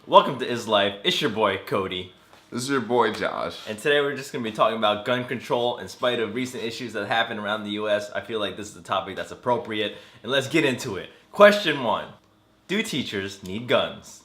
Welcome to Is Life. It's your boy Cody, This is your boy Josh. and today we're just gonna be talking about gun control. In spite of recent issues that happen around the U.S., I feel like this is a topic that's appropriate, and let's get into it. Question one: do teachers need guns?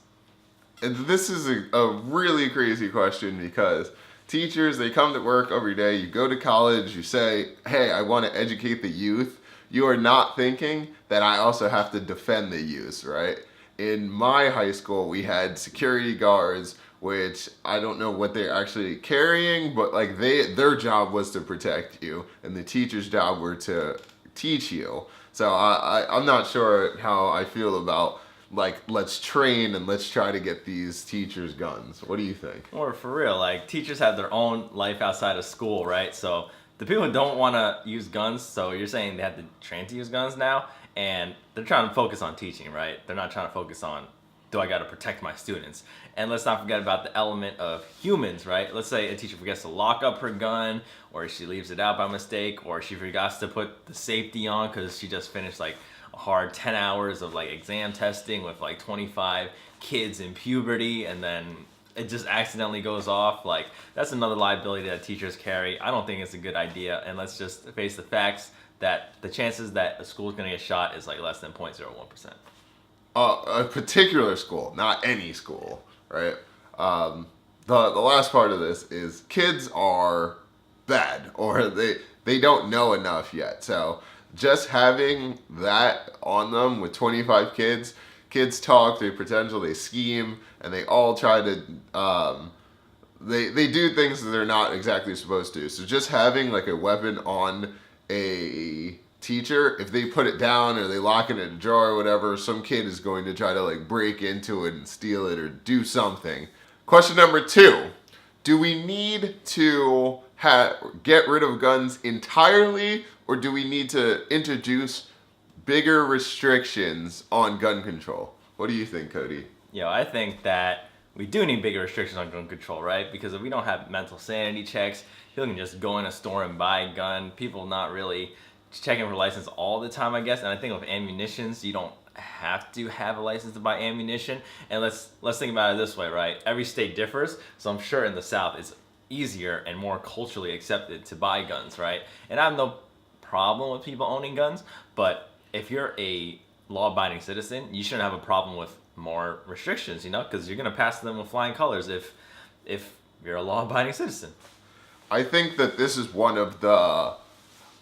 And this is a really crazy question because teachers, they come to work every day. You go to college, you say, hey, I want to educate the youth. You are not thinking that I also have to defend the youth, right? In my high school, we had security guards, which I don't know what they're actually carrying, but like their job was to protect you, and the teacher's job were to teach you. So I'm not sure how I feel about like let's train and let's try to get these teachers guns. What do you think? Or for real, like teachers have their own life outside of school, right? So the people who don't want to use guns, so you're saying they have to train to use guns now, and they're trying to focus on teaching, right? They're not trying to focus on, do I got to protect my students? And let's not forget about the element of humans, right? Let's say a teacher forgets to lock up her gun, or she leaves it out by mistake, or she forgets to put the safety on because she just finished like a hard 10 hours of like exam testing with like 25 kids in puberty, and then it just accidentally goes off. Like, that's another liability that teachers carry. I don't think it's a good idea, and let's just face the facts that the chances that a school's gonna get shot is like less than 0.01%. A particular school, not any school, right? The last part of this is kids are bad or they don't know enough yet. So just having that on them with 25 kids, kids talk, they potential, they scheme, and they all try to they do things that they're not exactly supposed to. So just having like a weapon on a teacher, if they put it down or they lock it in a drawer or whatever, some kid is going to try to like break into it and steal it or do something. Question number two: do we need to get rid of guns entirely, or do we need to introduce bigger restrictions on gun control? What do you think, Cody? I think that we do need bigger restrictions on gun control, right? Because if we don't have mental sanity checks, people can just go in a store and buy a gun. People not really checking for license all the time, I guess. And I think with ammunitions, you don't have to have a license to buy ammunition. And let's think about it this way, right? Every state differs, so I'm sure in the South it's easier and more culturally accepted to buy guns, right? And I have no problem with people owning guns, but if you're a law-abiding citizen, you shouldn't have a problem with more restrictions, because you're gonna pass them with flying colors if you're a law-abiding citizen. I think that this is one of the,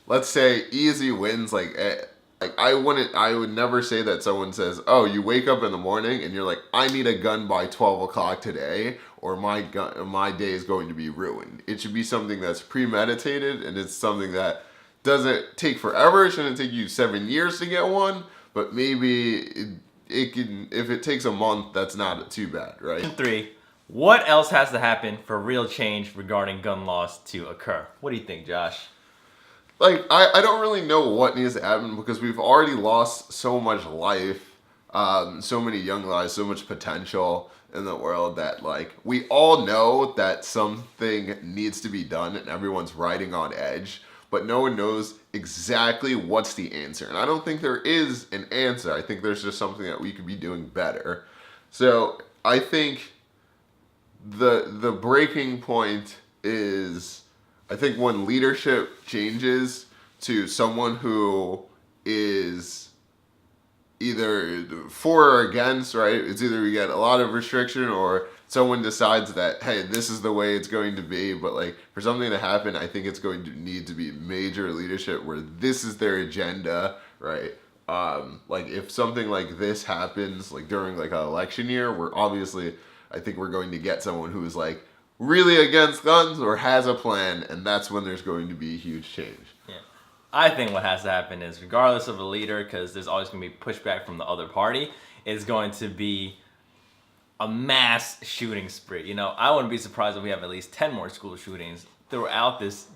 let's say, easy wins. Like I would never say that someone says, oh, you wake up in the morning and you're like, I need a gun by 12 o'clock today, or my day is going to be ruined. It should be something that's premeditated, and it's something that doesn't take forever. It shouldn't take you 7 years to get one, but maybe it can. If it takes a month, that's not too bad, right? Three, what else has to happen for real change regarding gun laws to occur? What do you think, Josh? Like I don't really know what needs to happen because we've already lost so much life, so many young lives, so much potential in the world that like we all know that something needs to be done and everyone's riding on edge, but no one knows exactly what's the answer. And I don't think there is an answer. I think there's just something that we could be doing better. So I think the breaking point is, I think when leadership changes to someone who is either for or against, right? It's either we get a lot of restriction or someone decides that, hey, this is the way it's going to be. But like for something to happen, I think it's going to need to be major leadership where this is their agenda, right? Like if something like this happens like during like an election year, we're obviously, I think we're going to get someone who is like really against guns or has a plan, and that's when there's going to be a huge change. Yeah. I think what has to happen is, regardless of a leader, because there's always going to be pushback from the other party, is going to be a mass shooting spree. I wouldn't be surprised if we have at least 10 more school shootings throughout this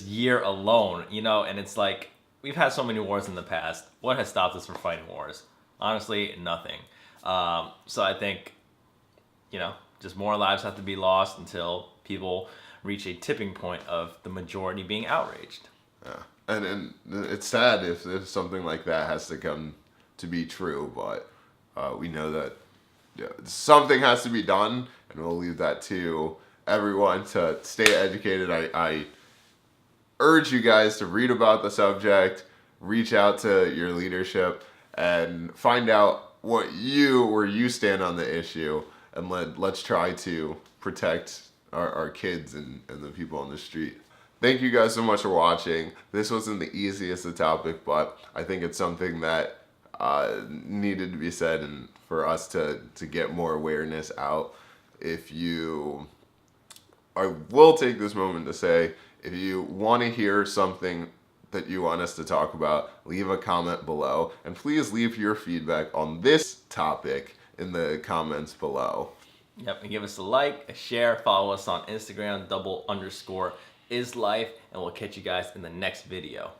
year alone. And it's like we've had so many wars in the past. What has stopped us from fighting wars? Honestly, nothing. So I think, just more lives have to be lost until people reach a tipping point of the majority being outraged. Yeah. And it's sad if something like that has to come to be true, but we know that something has to be done, and we'll leave that to everyone to stay educated. I urge you guys to read about the subject, reach out to your leadership, and find out where you stand on the issue, and let's try to protect our kids and the people on the street. Thank you guys so much for watching. This wasn't the easiest of topic, but I think it's something that needed to be said, and for us to get more awareness out. I will take this moment to say, if you want to hear something that you want us to talk about, leave a comment below, and please leave your feedback on this topic in the comments below. Yep, and give us a like, a share, follow us on Instagram, _islife, and we'll catch you guys in the next video.